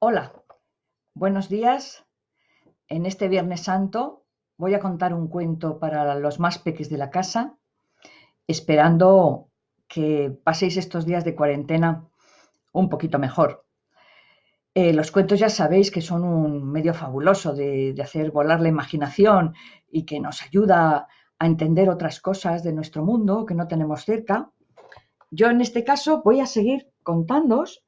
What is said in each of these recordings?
Hola, buenos días. En este Viernes Santo voy a contar un cuento para los más peques de la casa, esperando que paséis estos días de cuarentena un poquito mejor. Los cuentos ya sabéis que son un medio fabuloso de hacer volar la imaginación y que nos ayuda a entender otras cosas de nuestro mundo que no tenemos cerca. Yo en este caso voy a seguir contándoos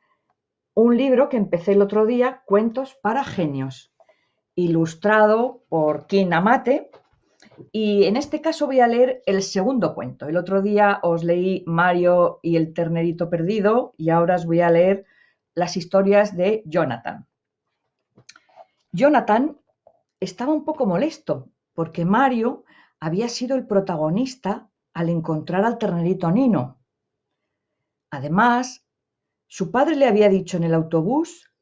un libro que empecé el otro día, Cuentos para Genios, ilustrado por Kim Amate, y en este caso voy a leer el segundo cuento. El otro día os leí Mario y el ternerito perdido y ahora os voy a leer las historias de Jonathan. Jonathan estaba un poco molesto porque Mario había sido el protagonista al encontrar al ternerito Nino. Además, su padre le había dicho en el autobús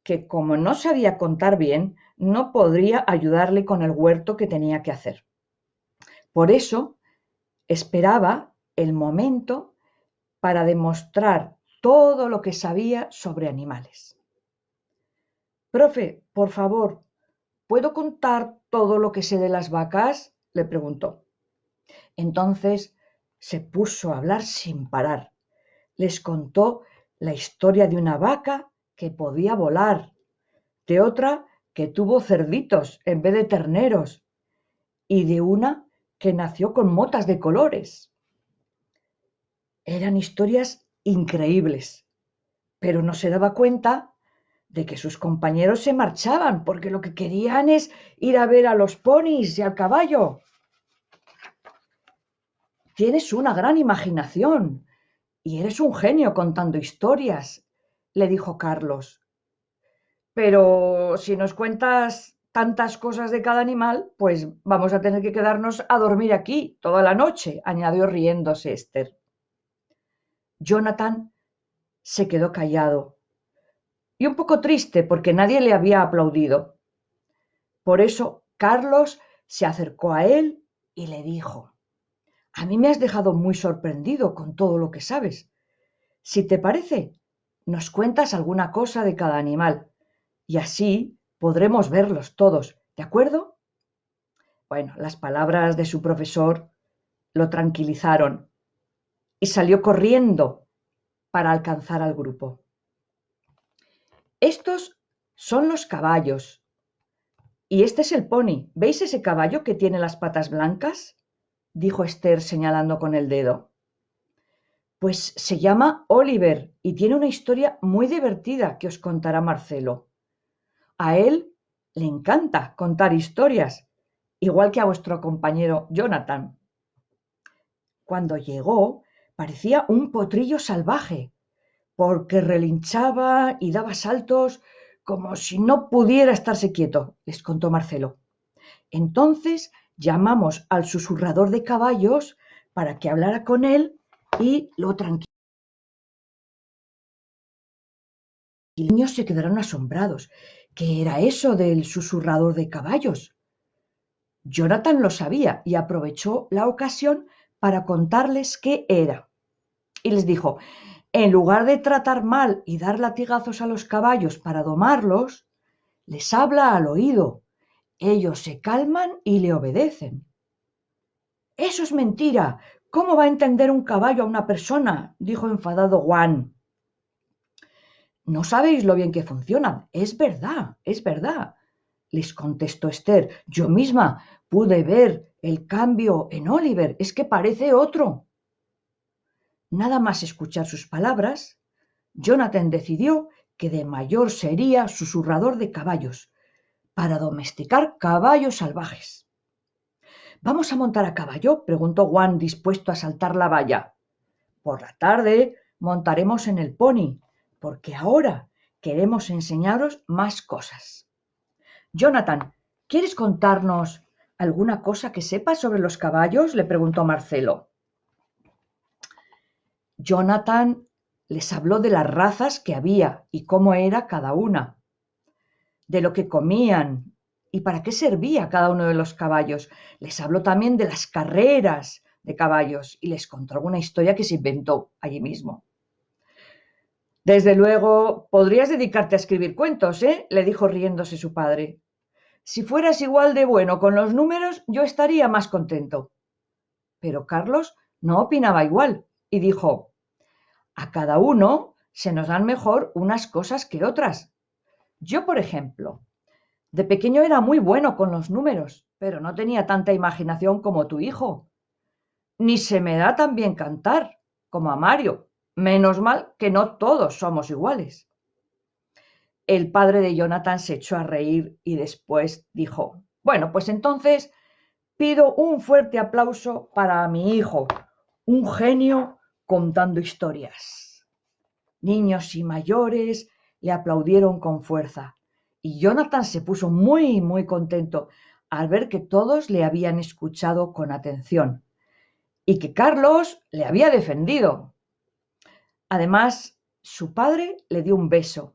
que como no sabía contar bien, no podría ayudarle con el huerto que tenía que hacer. Por eso esperaba el momento para demostrar todo lo que sabía sobre animales. Profe, por favor, ¿puedo contar todo lo que sé de las vacas?, le preguntó. Entonces se puso a hablar sin parar. Les contó la historia de una vaca que podía volar, de otra que tuvo cerditos en vez de terneros y de una que nació con motas de colores. Eran historias increíbles, pero no se daba cuenta de que sus compañeros se marchaban porque lo que querían es ir a ver a los ponis y al caballo. Tienes una gran imaginación y eres un genio contando historias, le dijo Carlos. Pero si nos cuentas tantas cosas de cada animal, pues vamos a tener que quedarnos a dormir aquí toda la noche, añadió riéndose Esther. Jonathan se quedó callado y un poco triste porque nadie le había aplaudido. Por eso Carlos se acercó a él y le dijo: A mí me has dejado muy sorprendido con todo lo que sabes. Si te parece, nos cuentas alguna cosa de cada animal y así podremos verlos todos, ¿de acuerdo? Bueno, las palabras de su profesor lo tranquilizaron y salió corriendo para alcanzar al grupo. Estos son los caballos y este es el pony. ¿Veis ese caballo que tiene las patas blancas?, dijo Esther señalando con el dedo. Pues se llama Oliver y tiene una historia muy divertida que os contará Marcelo. A él le encanta contar historias, igual que a vuestro compañero Jonathan. Cuando llegó, parecía un potrillo salvaje, porque relinchaba y daba saltos como si no pudiera estarse quieto, les contó Marcelo. Entonces llamamos al susurrador de caballos para que hablara con él y lo tranquilizara. Y los niños se quedaron asombrados. ¿Qué era eso del susurrador de caballos? Jonathan lo sabía y aprovechó la ocasión para contarles qué era. Y les dijo: en lugar de tratar mal y dar latigazos a los caballos para domarlos, les habla al oído. Ellos se calman y le obedecen. Eso es mentira. ¿Cómo va a entender un caballo a una persona?, dijo enfadado Juan. No sabéis lo bien que funcionan. Es verdad, les contestó Esther. Yo misma pude ver el cambio en Oliver. Es que parece otro. Nada más escuchar sus palabras, Jonathan decidió que de mayor sería susurrador de caballos, para domesticar caballos salvajes. ¿Vamos a montar a caballo?, preguntó Juan, dispuesto a saltar la valla. Por la tarde montaremos en el pony, porque ahora queremos enseñaros más cosas. Jonathan, ¿quieres contarnos alguna cosa que sepas sobre los caballos?, le preguntó Marcelo. Jonathan les habló de las razas que había y cómo era cada una, de lo que comían y para qué servía cada uno de los caballos. Les habló también de las carreras de caballos y les contó alguna historia que se inventó allí mismo. Desde luego, podrías dedicarte a escribir cuentos, ¿eh? Le dijo riéndose su padre. Si fueras igual de bueno con los números, yo estaría más contento. Pero Carlos no opinaba igual y dijo, a cada uno se nos dan mejor unas cosas que otras. Yo, por ejemplo, de pequeño era muy bueno con los números, pero no tenía tanta imaginación como tu hijo. Ni se me da tan bien cantar como a Mario. Menos mal que no todos somos iguales. El padre de Jonathan se echó a reír y después dijo, bueno, pues entonces pido un fuerte aplauso para mi hijo, un genio contando historias. Niños y mayores le aplaudieron con fuerza y Jonathan se puso muy contento al ver que todos le habían escuchado con atención y que Carlos le había defendido. Además, su padre le dio un beso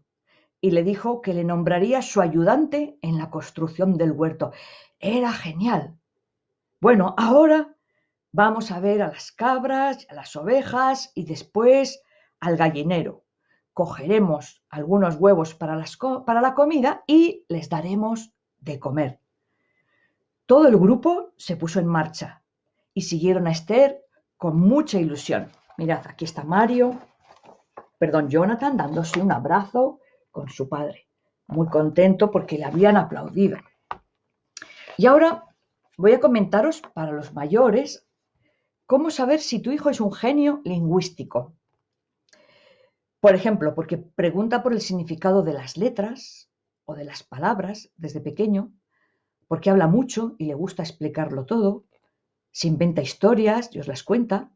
y le dijo que le nombraría su ayudante en la construcción del huerto. Era genial. Bueno, ahora vamos a ver a las cabras, a las ovejas y después al gallinero. Cogeremos algunos huevos para la comida y les daremos de comer. Todo el grupo se puso en marcha y siguieron a Esther con mucha ilusión. Mirad, aquí está Jonathan dándose un abrazo con su padre, muy contento porque le habían aplaudido. Y ahora voy a comentaros para los mayores cómo saber si tu hijo es un genio lingüístico. Por ejemplo, porque pregunta por el significado de las letras o de las palabras desde pequeño, porque habla mucho y le gusta explicarlo todo, se inventa historias y os las cuenta,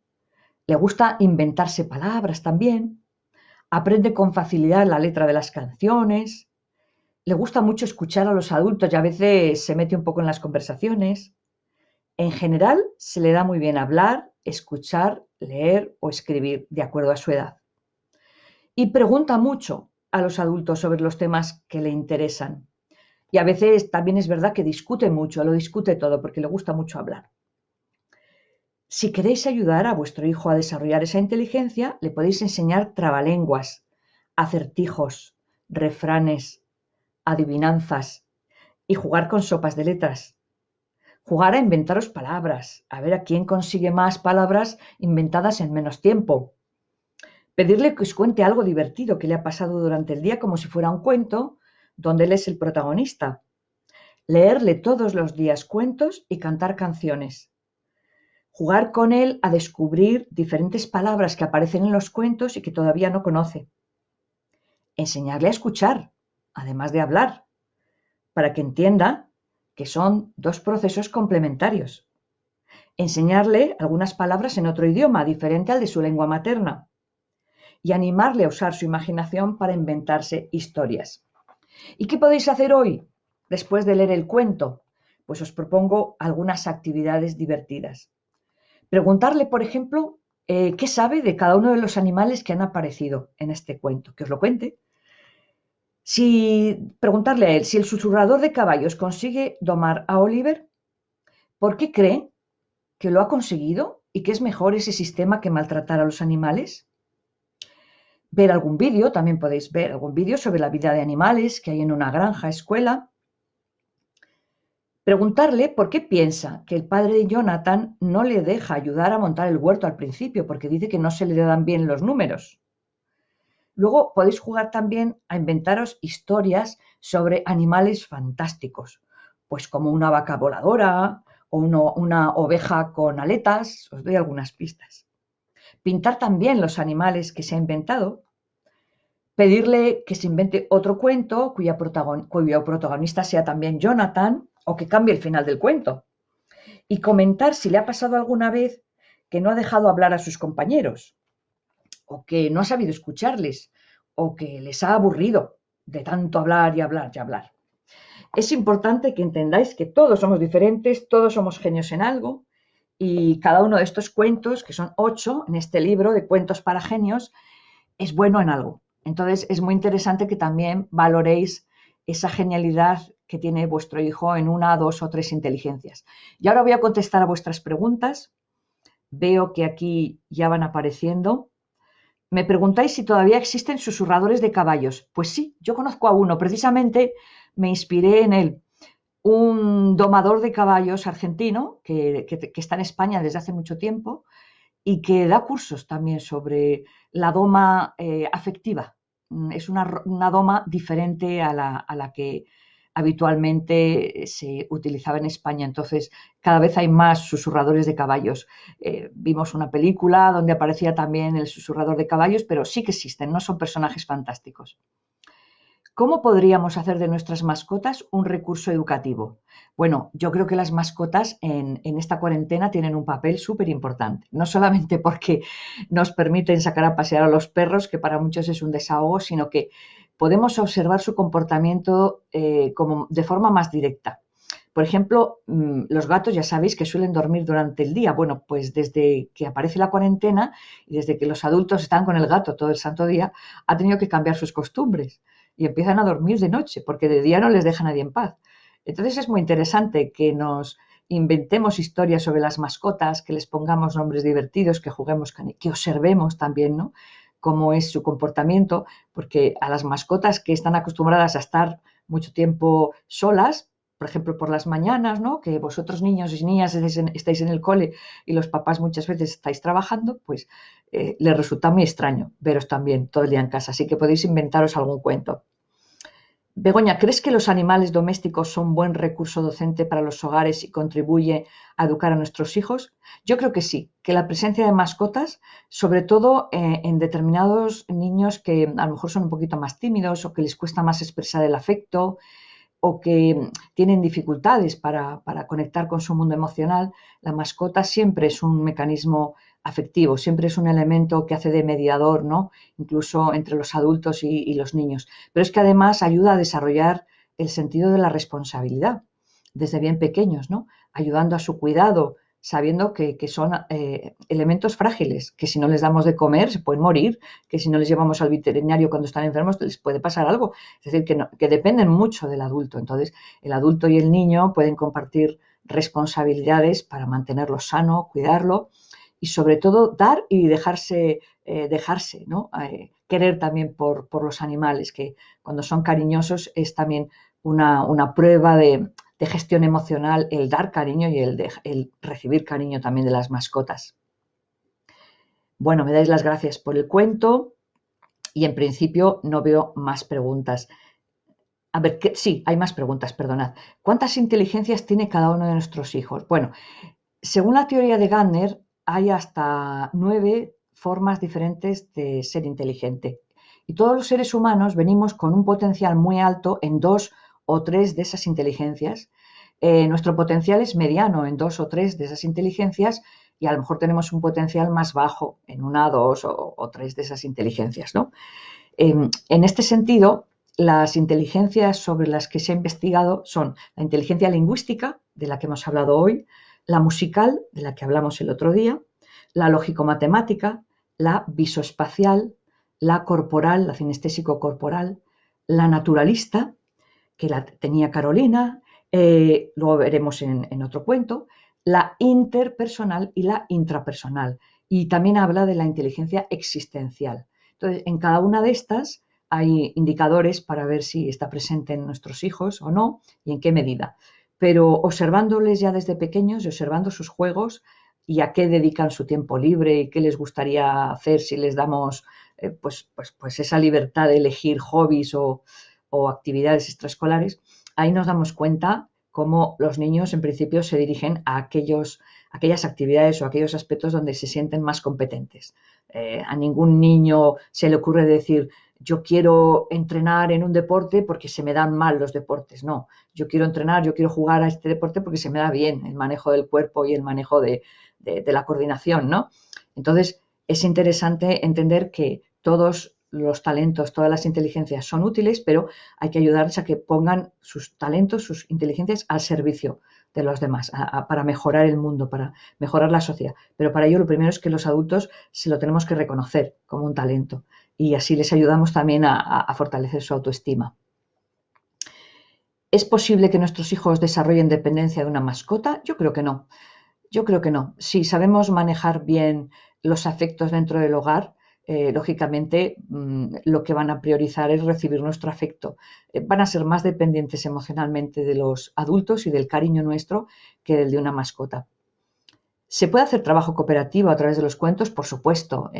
le gusta inventarse palabras también, aprende con facilidad la letra de las canciones, le gusta mucho escuchar a los adultos y a veces se mete un poco en las conversaciones. En general, se le da muy bien hablar, escuchar, leer o escribir de acuerdo a su edad. Y pregunta mucho a los adultos sobre los temas que le interesan. Y a veces también es verdad que discute mucho, lo discute todo porque le gusta mucho hablar. Si queréis ayudar a vuestro hijo a desarrollar esa inteligencia, le podéis enseñar trabalenguas, acertijos, refranes, adivinanzas y jugar con sopas de letras. Jugar a inventaros palabras, a ver a quién consigue más palabras inventadas en menos tiempo. Pedirle que os cuente algo divertido que le ha pasado durante el día como si fuera un cuento, donde él es el protagonista. Leerle todos los días cuentos y cantar canciones. Jugar con él a descubrir diferentes palabras que aparecen en los cuentos y que todavía no conoce. Enseñarle a escuchar, además de hablar, para que entienda que son dos procesos complementarios. Enseñarle algunas palabras en otro idioma diferente al de su lengua materna y animarle a usar su imaginación para inventarse historias. ¿Y qué podéis hacer hoy después de leer el cuento? Pues os propongo algunas actividades divertidas. Preguntarle, por ejemplo, qué sabe de cada uno de los animales que han aparecido en este cuento, que os lo cuente. Preguntarle a él si el susurrador de caballos consigue domar a Oliver, ¿por qué cree que lo ha conseguido y que es mejor ese sistema que maltratar a los animales? Ver algún vídeo, también podéis ver algún vídeo sobre la vida de animales que hay en una granja, escuela. Preguntarle por qué piensa que el padre de Jonathan no le deja ayudar a montar el huerto al principio, porque dice que no se le dan bien los números. Luego podéis jugar también a inventaros historias sobre animales fantásticos, pues como una vaca voladora o una oveja con aletas, os doy algunas pistas. Pintar también los animales que se ha inventado. Pedirle que se invente otro cuento cuyo protagonista sea también Jonathan o que cambie el final del cuento. Y comentar si le ha pasado alguna vez que no ha dejado hablar a sus compañeros o que no ha sabido escucharles o que les ha aburrido de tanto hablar y hablar y hablar. Es importante que entendáis que todos somos diferentes, todos somos genios en algo y cada uno de estos cuentos, que son 8 en este libro de cuentos para genios, es bueno en algo. Entonces es muy interesante que también valoréis esa genialidad que tiene vuestro hijo en 1, 2 o 3 inteligencias. Y ahora voy a contestar a vuestras preguntas. Veo que aquí ya van apareciendo. Me preguntáis si todavía existen susurradores de caballos. Pues sí, yo conozco a uno. Precisamente me inspiré en él. Un domador de caballos argentino que está en España desde hace mucho tiempo y que da cursos también sobre la doma afectiva. Es una doma diferente a la que habitualmente se utilizaba en España. Entonces, cada vez hay más susurradores de caballos. Vimos una película donde aparecía también el susurrador de caballos, pero sí que existen, no son personajes fantásticos. ¿Cómo podríamos hacer de nuestras mascotas un recurso educativo? Bueno, yo creo que las mascotas en esta cuarentena tienen un papel súper importante, no solamente porque nos permiten sacar a pasear a los perros, que para muchos es un desahogo, sino que podemos observar su comportamiento como de forma más directa. Por ejemplo, los gatos ya sabéis que suelen dormir durante el día. Bueno, pues desde que aparece la cuarentena y desde que los adultos están con el gato todo el santo día, ha tenido que cambiar sus costumbres y empiezan a dormir de noche porque de día no les deja nadie en paz. Entonces es muy interesante que nos inventemos historias sobre las mascotas, que les pongamos nombres divertidos, que juguemos, que observemos también, ¿no? Cómo es su comportamiento, porque a las mascotas que están acostumbradas a estar mucho tiempo solas, por ejemplo, por las mañanas, ¿no? Que vosotros niños y niñas estáis en el cole y los papás muchas veces estáis trabajando, pues les resulta muy extraño veros también todo el día en casa. Así que podéis inventaros algún cuento. Begoña, ¿crees que los animales domésticos son un buen recurso docente para los hogares y contribuye a educar a nuestros hijos? Yo creo que sí, que la presencia de mascotas, sobre todo en determinados niños que a lo mejor son un poquito más tímidos o que les cuesta más expresar el afecto, o que tienen dificultades para conectar con su mundo emocional, la mascota siempre es un mecanismo afectivo, siempre es un elemento que hace de mediador, ¿no? Incluso entre los adultos y los niños. Pero es que además ayuda a desarrollar el sentido de la responsabilidad desde bien pequeños, ¿no? Ayudando a su cuidado, sabiendo que son elementos frágiles, que si no les damos de comer se pueden morir, que si no les llevamos al veterinario cuando están enfermos les puede pasar algo. Es decir, que dependen mucho del adulto. Entonces, el adulto y el niño pueden compartir responsabilidades para mantenerlo sano, cuidarlo y sobre todo dar y dejarse, ¿no? Querer también por los animales, que cuando son cariñosos es también una prueba de gestión emocional, el dar cariño y el recibir cariño también de las mascotas. Bueno, me dais las gracias por el cuento y en principio no veo más preguntas. A ver, sí, hay más preguntas, perdonad. ¿Cuántas inteligencias tiene cada uno de nuestros hijos? Bueno, según la teoría de Gardner, hay hasta 9 formas diferentes de ser inteligente. Y todos los seres humanos venimos con un potencial muy alto en 2 o 3 de esas inteligencias. Nuestro potencial es mediano en 2 o 3 de esas inteligencias y a lo mejor tenemos un potencial más bajo en 1, 2 o 3 de esas inteligencias, ¿no? En este sentido, las inteligencias sobre las que se ha investigado son la inteligencia lingüística, de la que hemos hablado hoy, la musical, de la que hablamos el otro día, la lógico-matemática, la visoespacial, la corporal, la cinestésico-corporal, la naturalista, que la tenía Carolina, luego veremos en otro cuento, la interpersonal y la intrapersonal. Y también habla de la inteligencia existencial. Entonces, en cada una de estas hay indicadores para ver si está presente en nuestros hijos o no y en qué medida. Pero observándoles ya desde pequeños y observando sus juegos y a qué dedican su tiempo libre y qué les gustaría hacer si les damos pues esa libertad de elegir hobbies o actividades extraescolares, ahí nos damos cuenta cómo los niños en principio se dirigen a aquellas actividades o aquellos aspectos donde se sienten más competentes. A ningún niño se le ocurre decir yo quiero entrenar en un deporte porque se me dan mal los deportes. No, yo quiero entrenar, yo quiero jugar a este deporte porque se me da bien el manejo del cuerpo y el manejo de la coordinación, ¿no? Entonces, es interesante entender que todos los talentos, todas las inteligencias son útiles, pero hay que ayudarles a que pongan sus talentos, sus inteligencias al servicio de los demás, para mejorar el mundo, para mejorar la sociedad. Pero para ello lo primero es que los adultos se lo tenemos que reconocer como un talento y así les ayudamos también a fortalecer su autoestima. ¿Es posible que nuestros hijos desarrollen dependencia de una mascota? Yo creo que no. Yo creo que no. Si sabemos manejar bien los afectos dentro del hogar, lógicamente lo que van a priorizar es recibir nuestro afecto. Van a ser más dependientes emocionalmente de los adultos y del cariño nuestro que del de una mascota. ¿Se puede hacer trabajo cooperativo a través de los cuentos? Por supuesto.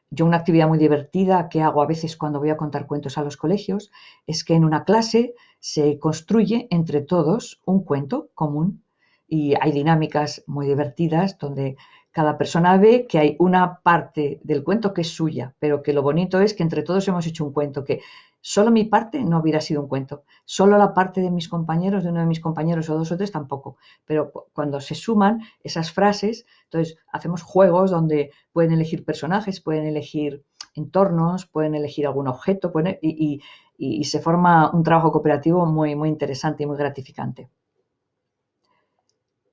Yo una actividad muy divertida que hago a veces cuando voy a contar cuentos a los colegios es que en una clase se construye entre todos un cuento común y hay dinámicas muy divertidas donde cada persona ve que hay una parte del cuento que es suya, pero que lo bonito es que entre todos hemos hecho un cuento, que solo mi parte no hubiera sido un cuento, solo la parte de mis compañeros, de uno de mis compañeros o dos o tres tampoco, pero cuando se suman esas frases, entonces hacemos juegos donde pueden elegir personajes, pueden elegir entornos, pueden elegir algún objeto y se forma un trabajo cooperativo muy, muy interesante y muy gratificante.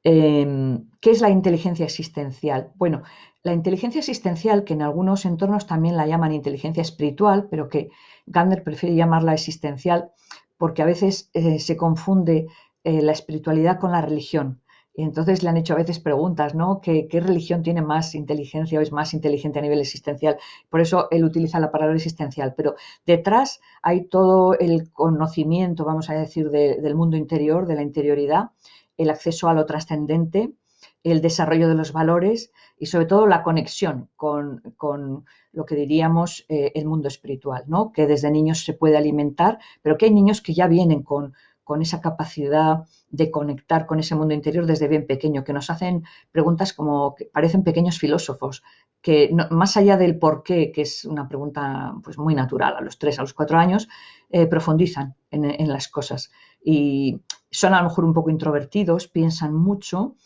¿Qué es la inteligencia existencial? Bueno, la inteligencia existencial, que en algunos entornos también la llaman inteligencia espiritual, pero que Gardner prefiere llamarla existencial porque a veces se confunde la espiritualidad con la religión. Y entonces le han hecho a veces preguntas, ¿no? ¿Qué religión tiene más inteligencia o es más inteligente a nivel existencial? Por eso él utiliza la palabra existencial. Pero detrás hay todo el conocimiento, vamos a decir, del mundo interior, de la interioridad, el acceso a lo trascendente, el desarrollo de los valores y sobre todo la conexión con lo que diríamos el mundo espiritual, ¿no? Que desde niños se puede alimentar, pero que hay niños que ya vienen con esa capacidad de conectar con ese mundo interior desde bien pequeño, que nos hacen preguntas como que parecen pequeños filósofos, que no, más allá del por qué, que es una pregunta pues, muy natural a los 3, a los 4 años, profundizan en las cosas. Y son a lo mejor un poco introvertidos, piensan mucho,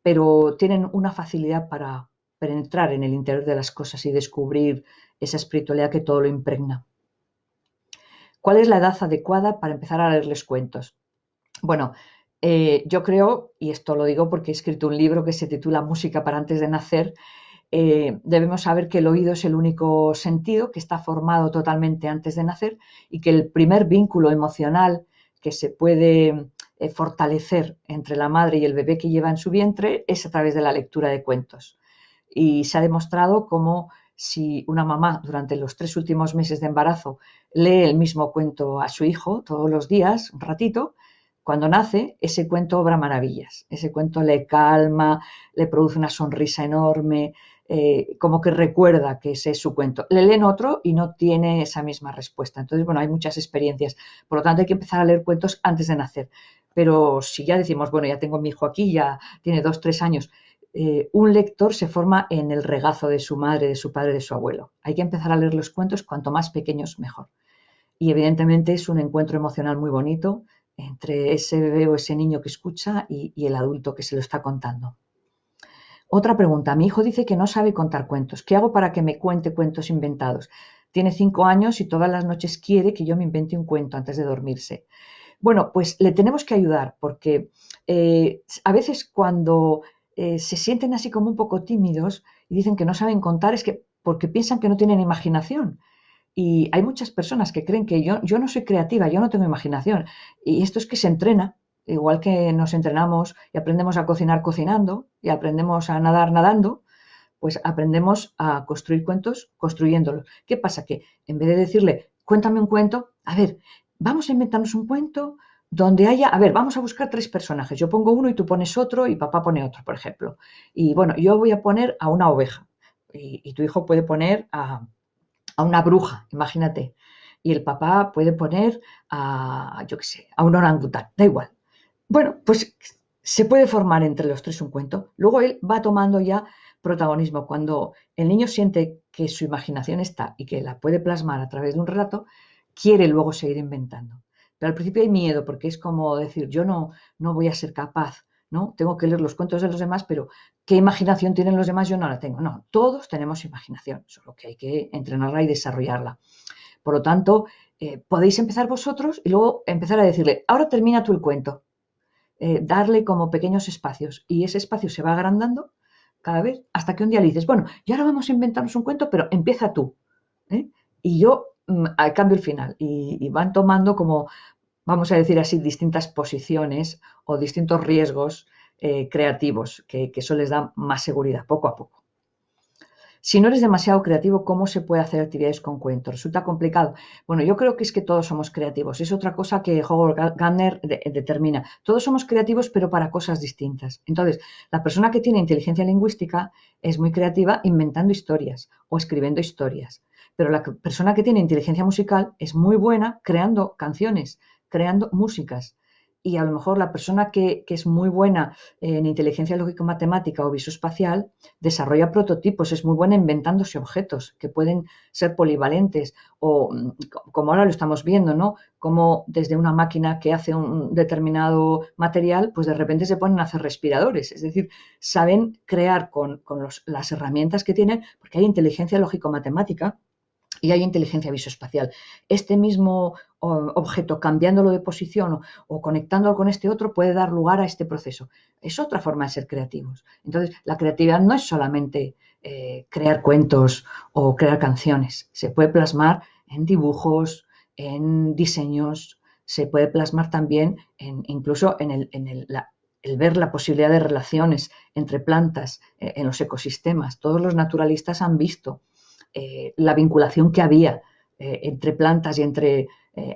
pero tienen una facilidad para penetrar en el interior de las cosas y descubrir esa espiritualidad que todo lo impregna. ¿Cuál es la edad adecuada para empezar a leerles cuentos? Bueno, yo creo, y esto lo digo porque he escrito un libro que se titula Música para antes de nacer, debemos saber que el oído es el único sentido que está formado totalmente antes de nacer y que el primer vínculo emocional que se puede fortalecer entre la madre y el bebé que lleva en su vientre es a través de la lectura de cuentos. Y se ha demostrado cómo si una mamá durante los 3 últimos meses de embarazo lee el mismo cuento a su hijo todos los días, un ratito, cuando nace, ese cuento obra maravillas. Ese cuento le calma, le produce una sonrisa enorme, como que recuerda que ese es su cuento. Le leen otro y no tiene esa misma respuesta. Entonces, bueno, hay muchas experiencias. Por lo tanto, hay que empezar a leer cuentos antes de nacer. Pero si ya decimos, bueno, ya tengo a mi hijo aquí, ya tiene 2, 3 años, un lector se forma en el regazo de su madre, de su padre, de su abuelo. Hay que empezar a leer los cuentos cuanto más pequeños mejor. Y evidentemente es un encuentro emocional muy bonito entre ese bebé o ese niño que escucha y el adulto que se lo está contando. Otra pregunta. Mi hijo dice que no sabe contar cuentos. ¿Qué hago para que me cuente cuentos inventados? Tiene 5 años y todas las noches quiere que yo me invente un cuento antes de dormirse. Bueno, pues le tenemos que ayudar porque a veces cuando se sienten así como un poco tímidos y dicen que no saben contar es que porque piensan que no tienen imaginación. Y hay muchas personas que creen que yo no soy creativa, yo no tengo imaginación. Y esto es que se entrena, igual que nos entrenamos y aprendemos a cocinar cocinando y aprendemos a nadar nadando, pues aprendemos a construir cuentos construyéndolos. ¿Qué pasa? Que en vez de decirle, cuéntame un cuento, a ver, vamos a inventarnos un cuento donde haya, a ver, vamos a buscar 3 personajes. Yo pongo uno y tú pones otro y papá pone otro, por ejemplo. Y bueno, yo voy a poner a una oveja y tu hijo puede poner a una bruja, imagínate. Y el papá puede poner a, yo qué sé, a un orangután, da igual. Bueno, pues se puede formar entre los 3 un cuento. Luego él va tomando ya protagonismo. Cuando el niño siente que su imaginación está y que la puede plasmar a través de un relato, quiere luego seguir inventando. Pero al principio hay miedo porque es como decir, yo no voy a ser capaz, ¿no? Tengo que leer los cuentos de los demás, pero ¿qué imaginación tienen los demás? Yo no la tengo. No, todos tenemos imaginación, solo que hay que entrenarla y desarrollarla. Por lo tanto, podéis empezar vosotros y luego empezar a decirle, ahora termina tú el cuento. Darle como pequeños espacios y ese espacio se va agrandando cada vez hasta que un día le dices, bueno, y ahora vamos a inventarnos un cuento, pero empieza tú. ¿Eh? Y yo cambio el final y van tomando como, vamos a decir así, distintas posiciones o distintos riesgos creativos que eso les da más seguridad poco a poco. Si no eres demasiado creativo, ¿cómo se puede hacer actividades con cuentos? Resulta complicado. Bueno, yo creo que es que todos somos creativos. Es otra cosa que Howard Gardner determina. Todos somos creativos, pero para cosas distintas. Entonces, la persona que tiene inteligencia lingüística es muy creativa inventando historias o escribiendo historias. Pero la persona que tiene inteligencia musical es muy buena creando canciones, creando músicas. Y a lo mejor la persona que es muy buena en inteligencia lógico-matemática o visoespacial desarrolla prototipos, es muy buena inventándose objetos que pueden ser polivalentes o como ahora lo estamos viendo, ¿no? Como desde una máquina que hace un determinado material, pues de repente se ponen a hacer respiradores. Es decir, saben crear con las herramientas que tienen, porque hay inteligencia lógico-matemática y hay inteligencia visoespacial. Este mismo objeto, cambiándolo de posición o conectándolo con este otro, puede dar lugar a este proceso. Es otra forma de ser creativos. Entonces, la creatividad no es solamente crear cuentos o crear canciones. Se puede plasmar en dibujos, en diseños, se puede plasmar también incluso en el ver la posibilidad de relaciones entre plantas en los ecosistemas. Todos los naturalistas han visto la vinculación que había entre plantas y entre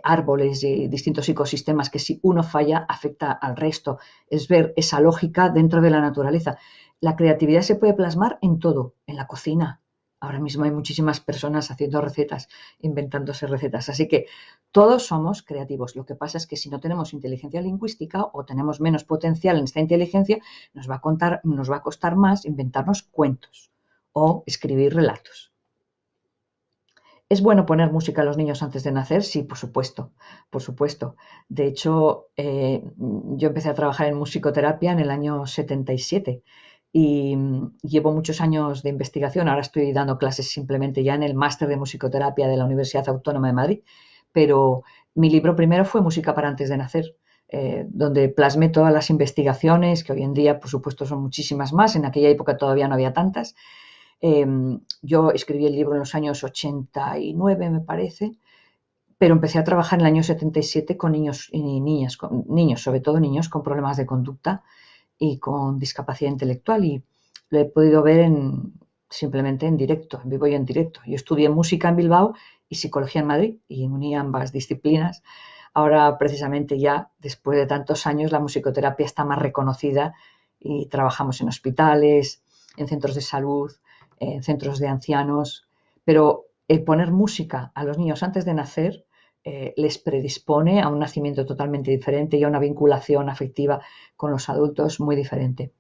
árboles y distintos ecosistemas, que si uno falla afecta al resto. Es ver esa lógica dentro de la naturaleza. La creatividad se puede plasmar en todo, en la cocina. Ahora mismo hay muchísimas personas haciendo recetas, inventándose recetas. Así que todos somos creativos. Lo que pasa es que si no tenemos inteligencia lingüística o tenemos menos potencial en esta inteligencia, nos va a costar más inventarnos cuentos o escribir relatos. ¿Es bueno poner música a los niños antes de nacer? Sí, por supuesto, por supuesto. De hecho, yo empecé a trabajar en musicoterapia en el año 77 y llevo muchos años de investigación. Ahora estoy dando clases simplemente ya en el máster de musicoterapia de la Universidad Autónoma de Madrid, pero mi libro primero fue Música para antes de nacer, donde plasmé todas las investigaciones, que hoy en día, por supuesto, son muchísimas más. En aquella época todavía no había tantas. Yo escribí el libro en los años 89, me parece, pero empecé a trabajar en el año 77 con niños y niñas, con niños, sobre todo niños con problemas de conducta y con discapacidad intelectual, y lo he podido ver simplemente en directo, en vivo y en directo. Yo estudié música en Bilbao y psicología en Madrid y uní ambas disciplinas. Ahora, precisamente ya después de tantos años, la musicoterapia está más reconocida y trabajamos en hospitales, en centros de salud, en centros de ancianos, pero el poner música a los niños antes de nacer les predispone a un nacimiento totalmente diferente y a una vinculación afectiva con los adultos muy diferente.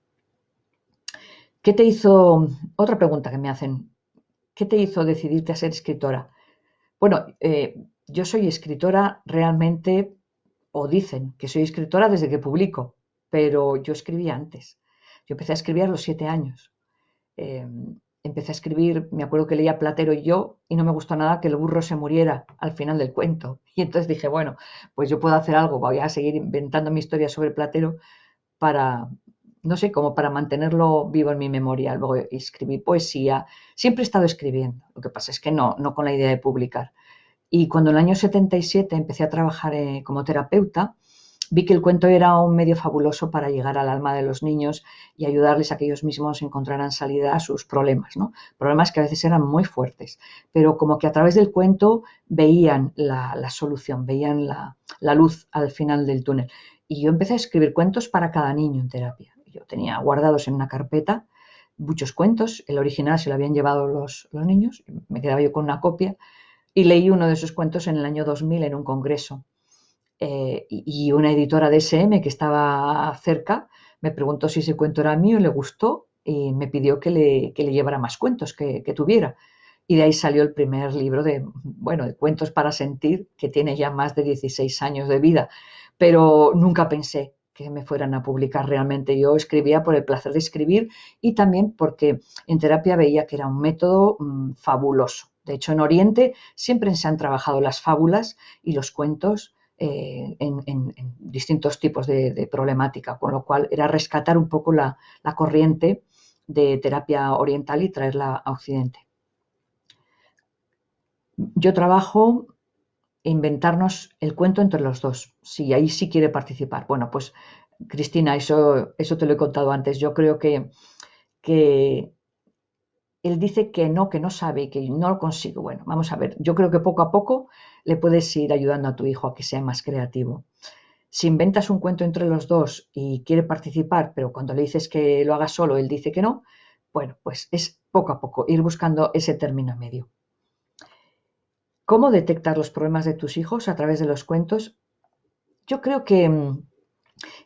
¿Qué te hizo? Otra pregunta que me hacen. ¿Qué te hizo decidirte a ser escritora? Bueno, yo soy escritora realmente, o dicen que soy escritora desde que publico, pero yo escribí antes. Yo empecé a escribir a los 7 años. Eh, Empecé a escribir, me acuerdo que leía Platero y yo, y no me gustó nada que el burro se muriera al final del cuento. Y entonces dije, bueno, pues yo puedo hacer algo, voy a seguir inventando mi historia sobre Platero para, no sé, como para mantenerlo vivo en mi memoria. Luego escribí poesía, siempre he estado escribiendo, lo que pasa es que no con la idea de publicar. Y cuando en el año 77 empecé a trabajar como terapeuta, vi que el cuento era un medio fabuloso para llegar al alma de los niños y ayudarles a que ellos mismos encontraran salida a sus problemas, ¿no? Problemas que a veces eran muy fuertes, pero como que a través del cuento veían la solución, veían la luz al final del túnel. Y yo empecé a escribir cuentos para cada niño en terapia. Yo tenía guardados en una carpeta muchos cuentos, el original se lo habían llevado los niños, me quedaba yo con una copia y leí uno de esos cuentos en el año 2000 en un congreso. Y una editora de SM que estaba cerca me preguntó si ese cuento era mío, le gustó y me pidió que le llevara más cuentos que tuviera. Y de ahí salió el primer libro de cuentos para sentir, que tiene ya más de 16 años de vida, pero nunca pensé que me fueran a publicar realmente. Yo escribía por el placer de escribir y también porque en terapia veía que era un método fabuloso. De hecho, en Oriente siempre se han trabajado las fábulas y los cuentos en distintos tipos de problemática, con lo cual era rescatar un poco la corriente de terapia oriental y traerla a Occidente. Yo trabajo inventarnos el cuento entre los dos, si ahí sí quiere participar. Bueno, pues Cristina, eso te lo he contado antes. Yo creo que él dice que no sabe, que no lo consigue. Bueno, vamos a ver, yo creo que poco a poco le puedes ir ayudando a tu hijo a que sea más creativo. Si inventas un cuento entre los dos y quiere participar, pero cuando le dices que lo haga solo, él dice que no, bueno, pues es poco a poco ir buscando ese término medio. ¿Cómo detectar los problemas de tus hijos a través de los cuentos? Yo creo que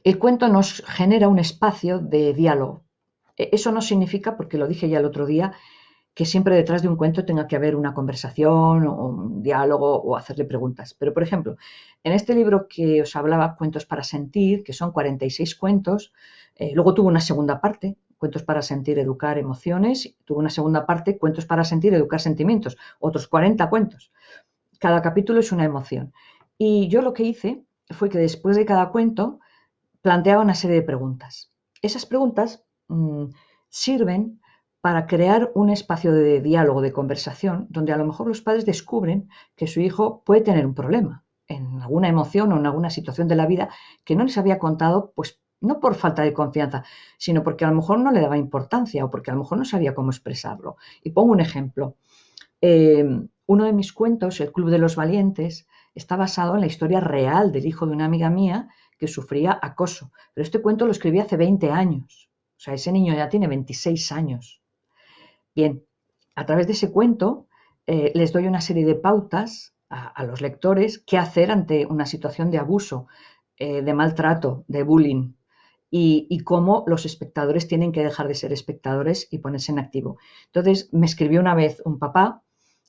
el cuento nos genera un espacio de diálogo. Eso no significa, porque lo dije ya el otro día, que siempre detrás de un cuento tenga que haber una conversación o un diálogo o hacerle preguntas. Pero, por ejemplo, en este libro que os hablaba, Cuentos para sentir, que son 46 cuentos, luego tuvo una segunda parte, Cuentos para sentir, educar emociones, tuvo una segunda parte, Cuentos para sentir, educar sentimientos, otros 40 cuentos. Cada capítulo es una emoción. Y yo lo que hice fue que después de cada cuento planteaba una serie de preguntas. Esas preguntas sirven para crear un espacio de diálogo, de conversación, donde a lo mejor los padres descubren que su hijo puede tener un problema en alguna emoción o en alguna situación de la vida que no les había contado, pues no por falta de confianza, sino porque a lo mejor no le daba importancia o porque a lo mejor no sabía cómo expresarlo. Y pongo un ejemplo. Uno de mis cuentos, El Club de los Valientes, está basado en la historia real del hijo de una amiga mía que sufría acoso. Pero este cuento lo escribí hace 20 años. O sea, ese niño ya tiene 26 años. Bien, a través de ese cuento les doy una serie de pautas a los lectores qué hacer ante una situación de abuso, de maltrato, de bullying. Y cómo los espectadores tienen que dejar de ser espectadores y ponerse en activo. Entonces me escribió una vez un papá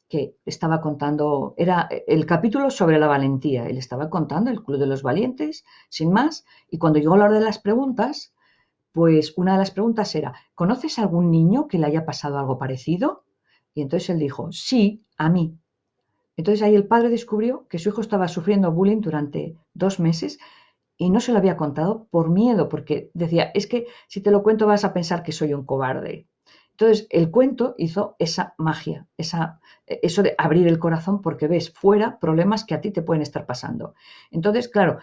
que estaba contando, era el capítulo sobre la valentía, él estaba contando el Club de los Valientes, sin más, y cuando llegó la hora de las preguntas, pues una de las preguntas era, ¿conoces a algún niño que le haya pasado algo parecido? Y entonces él dijo, sí, a mí. Entonces ahí el padre descubrió que su hijo estaba sufriendo bullying durante 2 meses y no se lo había contado por miedo, porque decía, es que si te lo cuento vas a pensar que soy un cobarde. Entonces, el cuento hizo esa magia, eso de abrir el corazón porque ves fuera problemas que a ti te pueden estar pasando. Entonces, claro,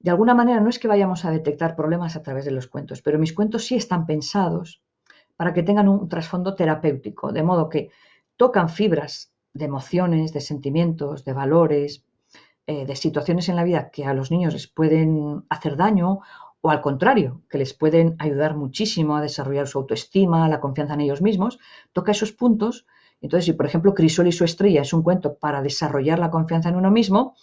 de alguna manera no es que vayamos a detectar problemas a través de los cuentos, pero mis cuentos sí están pensados para que tengan un trasfondo terapéutico, de modo que tocan fibras de emociones, de sentimientos, de valores, de situaciones en la vida que a los niños les pueden hacer daño o al contrario, que les pueden ayudar muchísimo a desarrollar su autoestima, la confianza en ellos mismos, toca esos puntos. Entonces, si por ejemplo Crisol y su estrella es un cuento para desarrollar la confianza en uno mismo,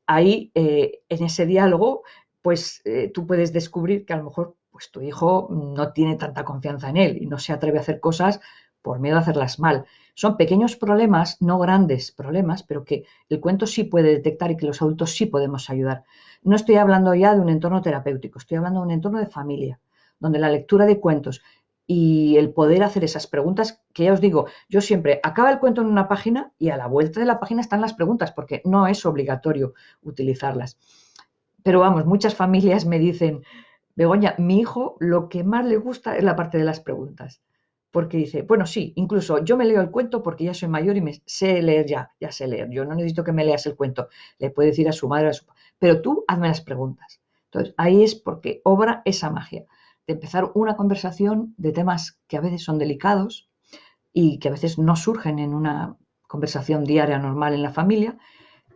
ahí en ese diálogo, pues tú puedes descubrir que a lo mejor pues, tu hijo no tiene tanta confianza en él y no se atreve a hacer cosas por miedo a hacerlas mal. Son pequeños problemas, no grandes problemas, pero que el cuento sí puede detectar y que los adultos sí podemos ayudar. No estoy hablando ya de un entorno terapéutico, estoy hablando de un entorno de familia, donde la lectura de cuentos y el poder hacer esas preguntas, que ya os digo, yo siempre acaba el cuento en una página y a la vuelta de la página están las preguntas, porque no es obligatorio utilizarlas. Pero vamos, muchas familias me dicen, Begoña, mi hijo lo que más le gusta es la parte de las preguntas. Porque dice, bueno, sí, incluso yo me leo el cuento porque ya soy mayor y me sé leer ya sé leer. Yo no necesito que me leas el cuento. Le puede decir a su madre, pero tú hazme las preguntas. Entonces, ahí es porque obra esa magia de empezar una conversación de temas que a veces son delicados y que a veces no surgen en una conversación diaria normal en la familia,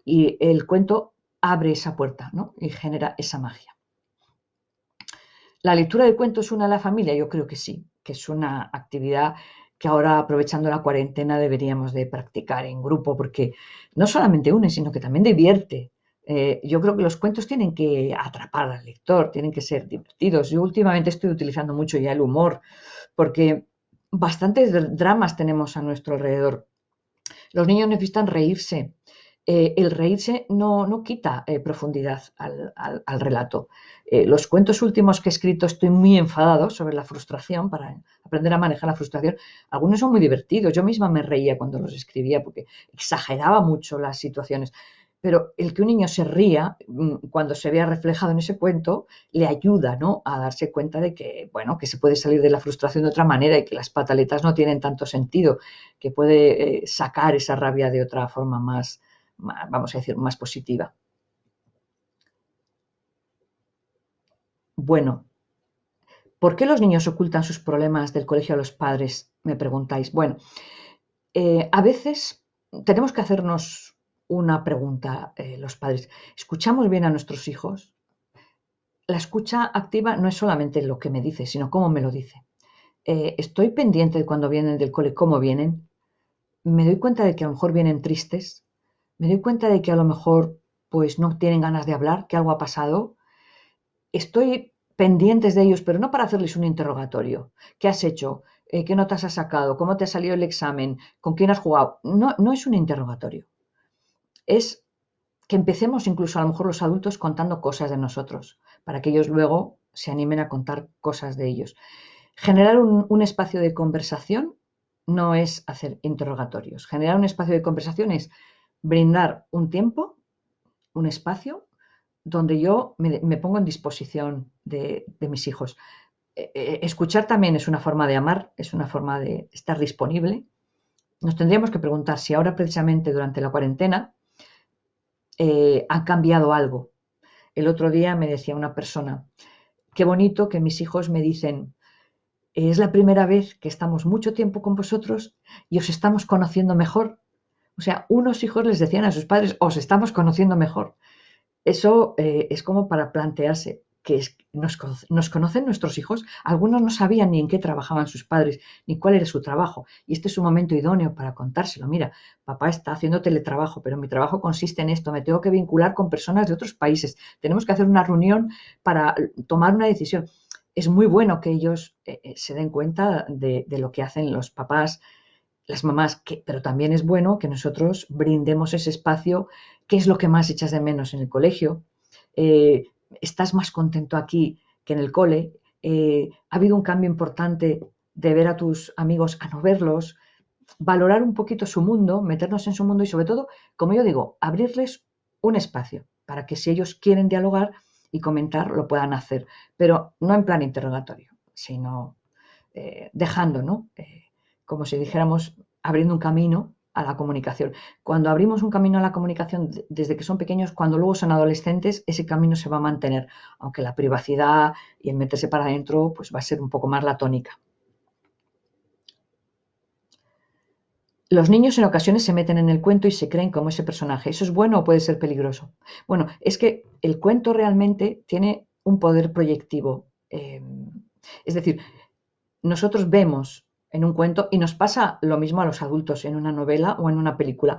y el cuento abre esa puerta, ¿no? Y genera esa magia. ¿La lectura de cuentos une a la familia? Yo creo que sí, que es una actividad que ahora, aprovechando la cuarentena, deberíamos de practicar en grupo, porque no solamente une, sino que también divierte. Yo creo que los cuentos tienen que atrapar al lector, tienen que ser divertidos. Yo últimamente estoy utilizando mucho ya el humor, porque bastantes dramas tenemos a nuestro alrededor. Los niños necesitan reírse. El reírse no quita profundidad al relato. Los cuentos últimos que he escrito estoy muy enfadado sobre la frustración, para aprender a manejar la frustración. Algunos son muy divertidos. Yo misma me reía cuando los escribía porque exageraba mucho las situaciones. Pero el que un niño se ría cuando se vea reflejado en ese cuento le ayuda, ¿no?, a darse cuenta de que, bueno, que se puede salir de la frustración de otra manera y que las pataletas no tienen tanto sentido, que puede sacar esa rabia de otra forma más, vamos a decir, más positiva. Bueno, ¿Por qué los niños ocultan sus problemas del colegio a los padres? Me preguntáis. Bueno, a veces tenemos que hacernos una pregunta, los padres. ¿Escuchamos bien a nuestros hijos? La escucha activa no es solamente lo que me dice, sino cómo me lo dice. Estoy pendiente de cuando vienen del cole, cómo vienen. Me doy cuenta de que a lo mejor vienen tristes. Me doy cuenta de que a lo mejor pues no tienen ganas de hablar, que algo ha pasado. Estoy pendientes de ellos, pero no para hacerles un interrogatorio. ¿Qué has hecho? ¿Qué notas has sacado? ¿Cómo te ha salido el examen? ¿Con quién has jugado? No, no es un interrogatorio. Es que empecemos incluso a lo mejor los adultos contando cosas de nosotros, para que ellos luego se animen a contar cosas de ellos. Generar un espacio de conversación no es hacer interrogatorios. Generar un espacio de conversación es brindar un tiempo, un espacio, donde yo me pongo en disposición de mis hijos. Escuchar también es una forma de amar, es una forma de estar disponible. Nos tendríamos que preguntar si ahora precisamente durante la cuarentena ha cambiado algo. El otro día me decía una persona, qué bonito que mis hijos me dicen, es la primera vez que estamos mucho tiempo con vosotros y os estamos conociendo mejor. O sea, unos hijos les decían a sus padres, os estamos conociendo mejor. Eso es como para plantearse que nos conocen nuestros hijos. Algunos no sabían ni en qué trabajaban sus padres, ni cuál era su trabajo. Y este es un momento idóneo para contárselo. Mira, papá está haciendo teletrabajo, pero mi trabajo consiste en esto. Me tengo que vincular con personas de otros países. Tenemos que hacer una reunión para tomar una decisión. Es muy bueno que ellos se den cuenta de lo que hacen los papás, las mamás, pero también es bueno que nosotros brindemos ese espacio. ¿Qué es lo que más echas de menos en el colegio? Eh, ¿Estás más contento aquí que en el cole? ¿Ha habido un cambio importante de ver a tus amigos a no verlos? Valorar un poquito su mundo, meternos en su mundo y sobre todo, como yo digo, abrirles un espacio para que si ellos quieren dialogar y comentar, lo puedan hacer, pero no en plan interrogatorio, sino dejando, ¿no? Como si dijéramos, abriendo un camino a la comunicación. Cuando abrimos un camino a la comunicación desde que son pequeños, cuando luego son adolescentes, ese camino se va a mantener, aunque la privacidad y el meterse para adentro, pues va a ser un poco más la tónica. Los niños en ocasiones se meten en el cuento y se creen como ese personaje. ¿Eso es bueno o puede ser peligroso? Bueno, es que el cuento realmente tiene un poder proyectivo. Es decir, nosotros vemos en un cuento y nos pasa lo mismo a los adultos en una novela o en una película.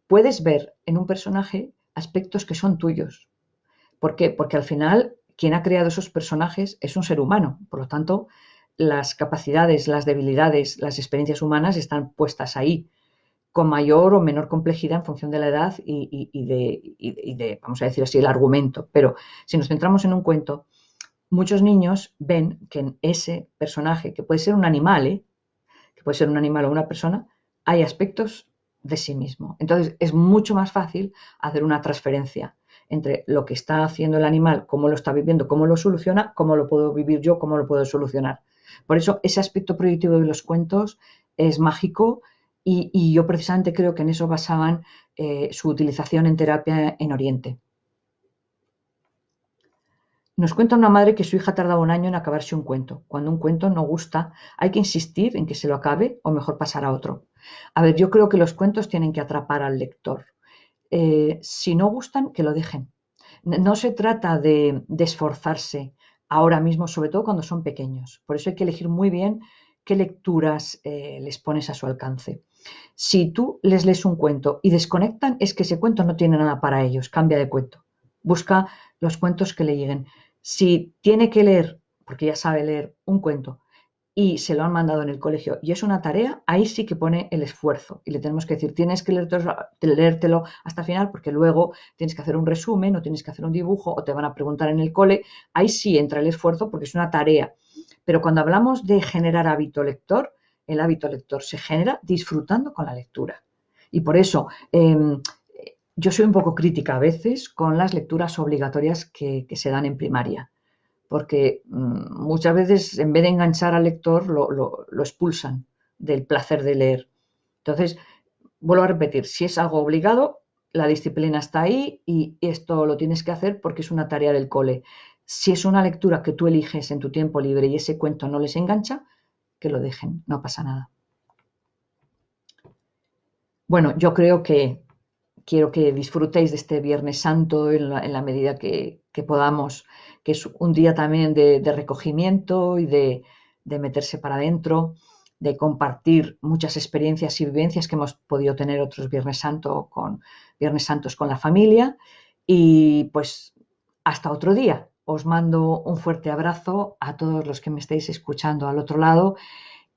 Puedes ver en un personaje aspectos que son tuyos. ¿Por qué? Porque al final quien ha creado esos personajes es un ser humano. Por lo tanto, las capacidades, las debilidades, las experiencias humanas están puestas ahí con mayor o menor complejidad en función de la edad y de, vamos a decir así, el argumento. Pero si nos centramos en un cuento, muchos niños ven que en ese personaje, que puede ser un animal, que puede ser un animal o una persona, hay aspectos de sí mismo. Entonces es mucho más fácil hacer una transferencia entre lo que está haciendo el animal, cómo lo está viviendo, cómo lo soluciona, cómo lo puedo vivir yo, cómo lo puedo solucionar. Por eso ese aspecto proyectivo de los cuentos es mágico y yo precisamente creo que en eso basaban su utilización en terapia en Oriente. Nos cuenta una madre que su hija tardaba un año en acabarse un cuento. Cuando un cuento no gusta, hay que insistir en que se lo acabe o mejor pasar a otro. A ver, yo creo que los cuentos tienen que atrapar al lector. Si no gustan, que lo dejen. No se trata de esforzarse ahora mismo, sobre todo cuando son pequeños. Por eso hay que elegir muy bien qué lecturas les pones a su alcance. Si tú les lees un cuento y desconectan, es que ese cuento no tiene nada para ellos. Cambia de cuento. Busca los cuentos que le lleguen. Si tiene que leer, porque ya sabe leer un cuento, y se lo han mandado en el colegio y es una tarea, ahí sí que pone el esfuerzo. Y le tenemos que decir, tienes que leértelo hasta el final porque luego tienes que hacer un resumen o tienes que hacer un dibujo o te van a preguntar en el cole. Ahí sí entra el esfuerzo porque es una tarea. Pero cuando hablamos de generar hábito lector, el hábito lector se genera disfrutando con la lectura. Y por eso yo soy un poco crítica a veces con las lecturas obligatorias que se dan en primaria porque muchas veces en vez de enganchar al lector lo expulsan del placer de leer. Entonces, vuelvo a repetir, si es algo obligado, la disciplina está ahí y esto lo tienes que hacer porque es una tarea del cole. Si es una lectura que tú eliges en tu tiempo libre y ese cuento no les engancha, que lo dejen, no pasa nada. Bueno, yo creo que quiero que disfrutéis de este Viernes Santo en la medida que podamos, que es un día también de recogimiento y de meterse para adentro, de compartir muchas experiencias y vivencias que hemos podido tener otros Viernes Santos con la familia. Y pues hasta otro día. Os mando un fuerte abrazo a todos los que me estáis escuchando al otro lado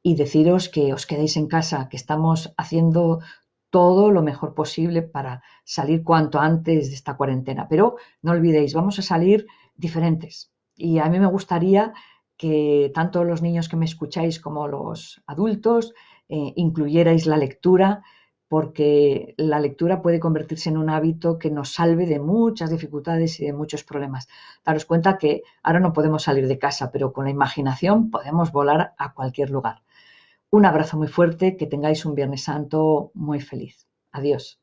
y deciros que os quedéis en casa, que estamos haciendo todo lo mejor posible para salir cuanto antes de esta cuarentena. Pero no olvidéis, vamos a salir diferentes. Y a mí me gustaría que tanto los niños que me escucháis como los adultos incluyerais la lectura, porque la lectura puede convertirse en un hábito que nos salve de muchas dificultades y de muchos problemas. Daros cuenta que ahora no podemos salir de casa, pero con la imaginación podemos volar a cualquier lugar. Un abrazo muy fuerte, que tengáis un Viernes Santo muy feliz. Adiós.